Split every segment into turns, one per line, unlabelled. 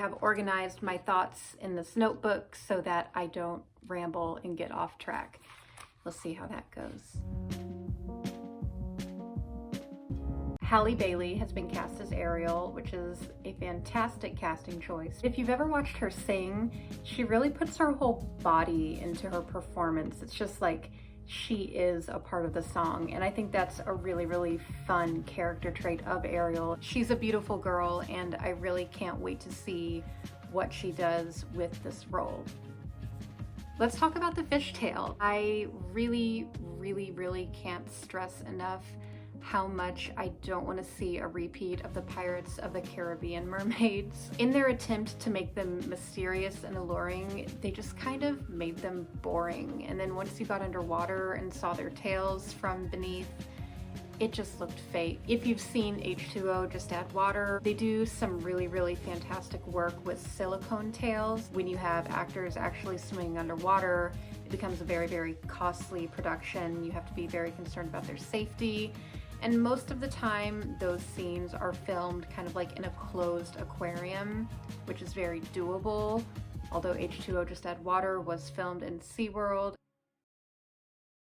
I have organized my thoughts in this notebook so that I don't ramble and get off track. We'll see how that goes. Halle Bailey has been cast as Ariel, which is a fantastic casting choice. If you've ever watched her sing, she really puts her whole body into her performance. It's just like she is a part of the song, and I think that's a really, really fun character trait of Ariel. She's a beautiful girl, and I really can't wait to see what she does with this role. Let's talk about the fishtail. I really, really, really can't stress enough how much I don't want to see a repeat of the Pirates of the Caribbean mermaids. In their attempt to make them mysterious and alluring, they just kind of made them boring. And then once you got underwater and saw their tails from beneath, it just looked fake. If you've seen H2O, Just Add Water, they do some really, really fantastic work with silicone tails. When you have actors actually swimming underwater, it becomes a very, very costly production. You have to be very concerned about their safety. And most of the time, those scenes are filmed kind of like in a closed aquarium, which is very doable. Although H2O Just Add Water was filmed in SeaWorld.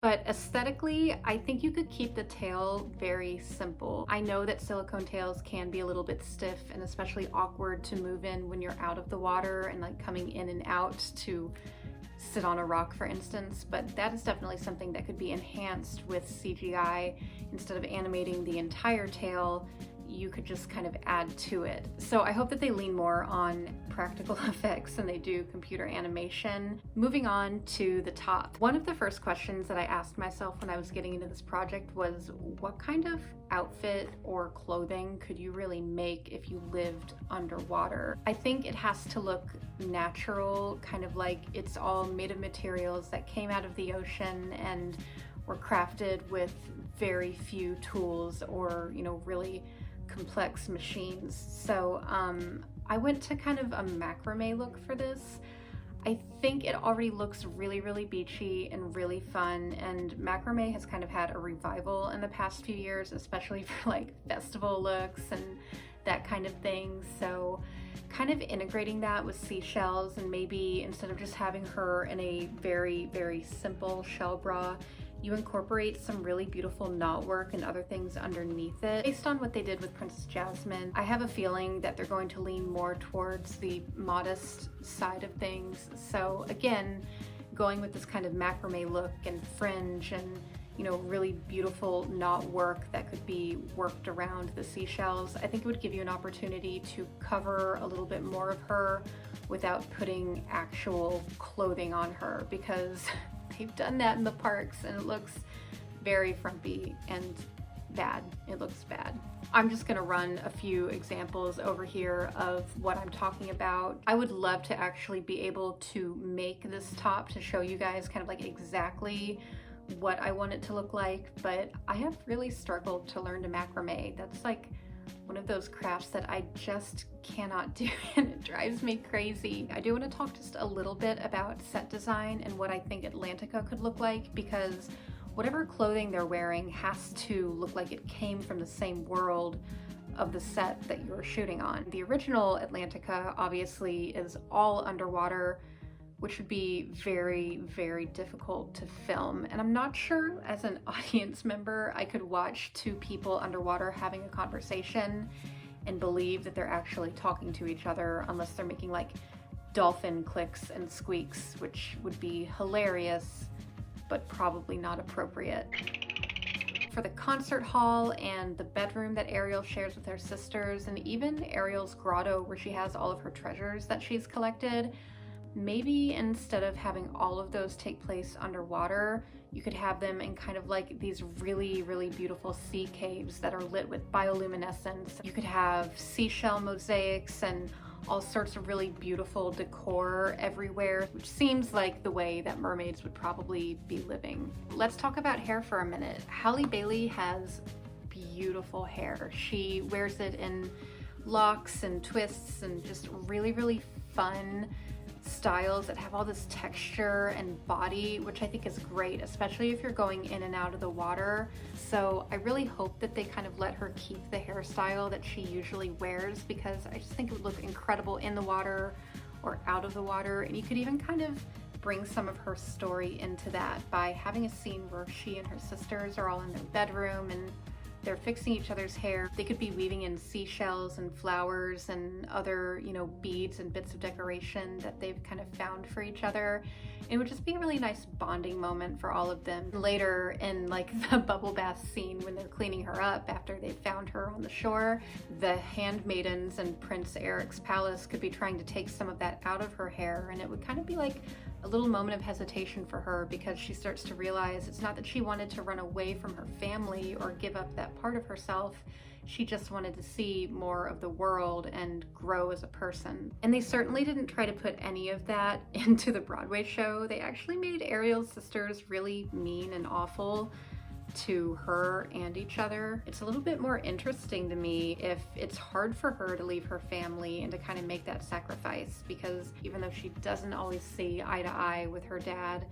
But aesthetically, I think you could keep the tail very simple. I know that silicone tails can be a little bit stiff and especially awkward to move in when you're out of the water and like coming in and out to sit on a rock, for instance, but that is definitely something that could be enhanced with CGI. Instead of animating the entire tail, you could just kind of add to it. So I hope that they lean more on practical effects than they do computer animation. Moving on to the top. One of the first questions that I asked myself when I was getting into this project was, what kind of outfit or clothing could you really make if you lived underwater? I think it has to look natural, kind of like it's all made of materials that came out of the ocean and were crafted with very few tools or, really complex machines. So I went to kind of a macrame look for this. I think it already looks really, really beachy and really fun, and macrame has kind of had a revival in the past few years, especially for like festival looks and that kind of thing. So kind of integrating that with seashells, and maybe instead of just having her in a very, very simple shell bra, you incorporate some really beautiful knotwork and other things underneath it. Based on what they did with Princess Jasmine, I have a feeling that they're going to lean more towards the modest side of things. So again, going with this kind of macrame look and fringe and really beautiful knot work that could be worked around the seashells, I think it would give you an opportunity to cover a little bit more of her without putting actual clothing on her, because they've done that in the parks and it looks very frumpy and bad. It looks bad. I'm just gonna run a few examples over here of what I'm talking about. I would love to actually be able to make this top to show you guys kind of like exactly what I want it to look like, but I have really struggled to learn to macrame. That's like one of those crafts that I just cannot do, and it drives me crazy. I do want to talk just a little bit about set design and what I think Atlantica could look like, because whatever clothing they're wearing has to look like it came from the same world of the set that you're shooting on. The original Atlantica obviously is all underwater, which would be very, very difficult to film. And I'm not sure as an audience member I could watch two people underwater having a conversation and believe that they're actually talking to each other, unless they're making like dolphin clicks and squeaks, which would be hilarious, but probably not appropriate. For the concert hall and the bedroom that Ariel shares with her sisters, and even Ariel's grotto where she has all of her treasures that she's collected, maybe instead of having all of those take place underwater, you could have them in kind of like these really, really beautiful sea caves that are lit with bioluminescence. You could have seashell mosaics and all sorts of really beautiful decor everywhere, which seems like the way that mermaids would probably be living. Let's talk about hair for a minute. Halle Bailey has beautiful hair. She wears it in locks and twists and just really, really fun, styles that have all this texture and body, which I think is great, especially if you're going in and out of the water. So I really hope that they kind of let her keep the hairstyle that she usually wears, because I just think it would look incredible in the water or out of the water. And you could even kind of bring some of her story into that by having a scene where she and her sisters are all in their bedroom and they're fixing each other's hair. They could be weaving in seashells and flowers and other, beads and bits of decoration that they've kind of found for each other. It would just be a really nice bonding moment for all of them. Later in like the bubble bath scene, when they're cleaning her up after they found her on the shore, the handmaidens in Prince Eric's palace could be trying to take some of that out of her hair, and it would kind of be like a little moment of hesitation for her, because she starts to realize it's not that she wanted to run away from her family or give up that part of herself. She just wanted to see more of the world and grow as a person. And they certainly didn't try to put any of that into the Broadway show. They actually made Ariel's sisters really mean and awful to her and each other. It's a little bit more interesting to me if it's hard for her to leave her family and to kind of make that sacrifice, because even though she doesn't always see eye to eye with her dad,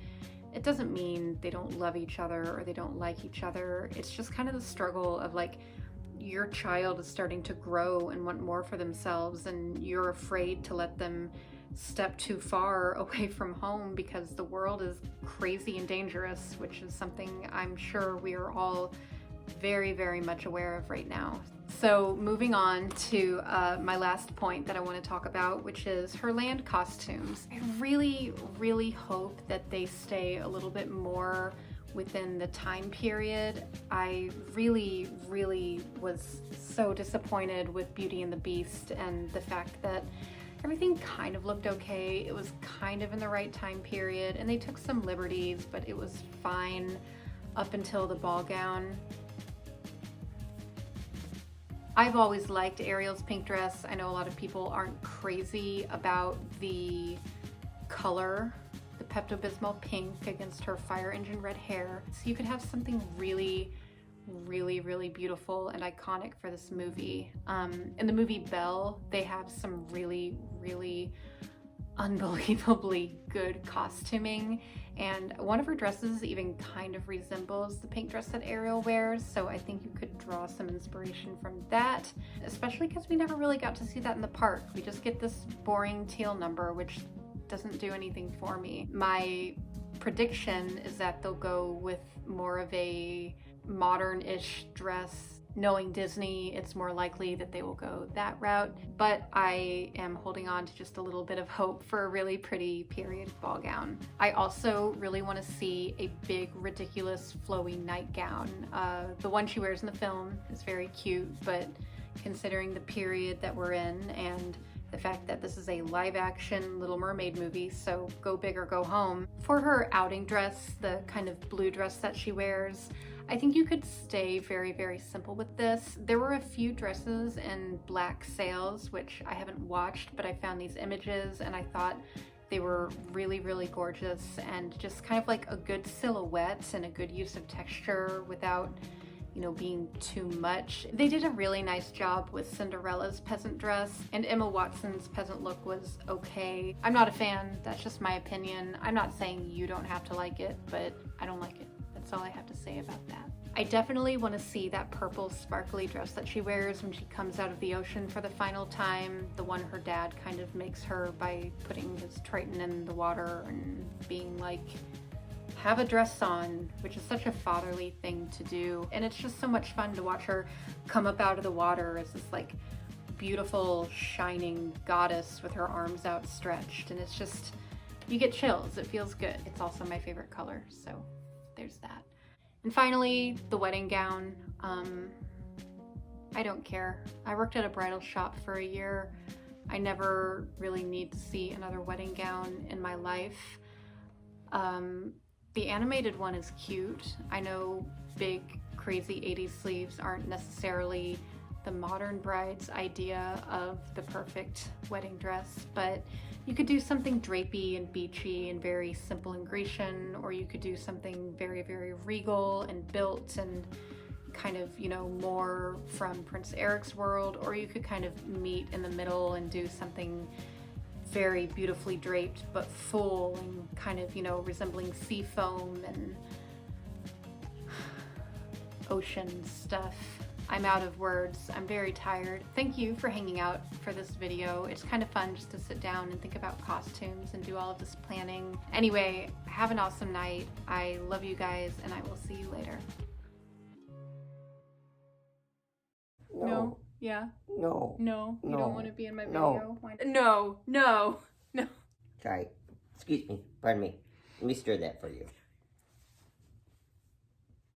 it doesn't mean they don't love each other or they don't like each other. It's just kind of the struggle of like, your child is starting to grow and want more for themselves, and you're afraid to let them step too far away from home because the world is crazy and dangerous, which is something I'm sure we are all very, very much aware of right now. So moving on to my last point that I want to talk about, which is her land costumes. I really, really hope that they stay a little bit more within the time period. I really, really was so disappointed with Beauty and the Beast and the fact that everything kind of looked okay. It was kind of in the right time period, and they took some liberties, but it was fine up until the ball gown. I've always liked Ariel's pink dress. I know a lot of people aren't crazy about the color, the Pepto-Bismol pink against her fire engine red hair. So you could have something really, really, really beautiful and iconic for this movie. In the movie Belle, they have some really, really unbelievably good costuming, and one of her dresses even kind of resembles the pink dress that Ariel wears, so I think you could draw some inspiration from that, especially because we never really got to see that in the park. We just get this boring teal number, which doesn't do anything for me. My prediction is that they'll go with more of a modern-ish dress. Knowing Disney, it's more likely that they will go that route, but I am holding on to just a little bit of hope for a really pretty period ball gown. I also really want to see a big, ridiculous, flowy nightgown. The one she wears in the film is very cute, but considering the period that we're in and the fact that this is a live-action Little Mermaid movie, so go big or go home. For her outing dress, the kind of blue dress that she wears, I think you could stay very, very simple with this. There were a few dresses in black sails, which I haven't watched, but I found these images and I thought they were really, really gorgeous and just kind of like a good silhouette and a good use of texture without, being too much. They did a really nice job with Cinderella's peasant dress, and Emma Watson's peasant look was okay. I'm not a fan, that's just my opinion. I'm not saying you don't have to like it, but I don't like it. That's all I have to say about that. I definitely want to see that purple sparkly dress that she wears when she comes out of the ocean for the final time, the one her dad kind of makes her by putting his Triton in the water and being like, have a dress on, which is such a fatherly thing to do. And it's just so much fun to watch her come up out of the water as this like beautiful shining goddess with her arms outstretched, and it's just, you get chills. It feels good. It's also my favorite color, so there's that. And finally, the wedding gown. I don't care. I worked at a bridal shop for a year. I never really need to see another wedding gown in my life. The animated one is cute. I know big, crazy 80s sleeves aren't necessarily the modern bride's idea of the perfect wedding dress, but you could do something drapey and beachy and very simple and Grecian, or you could do something very, very regal and built and kind of, more from Prince Eric's world, or you could kind of meet in the middle and do something very beautifully draped, but full and kind of, you know, resembling sea foam and ocean stuff. I'm out of words. I'm very tired. Thank you for hanging out for this video. It's kind of fun just to sit down and think about costumes and do all of this planning. Anyway, have an awesome night. I love you guys, and I will see you later. No. Yeah.
No.
No. You
No.
don't want to be in my
No.
video? Why? No. No. No.
Sorry. Excuse me. Pardon me. Let me stir that for you.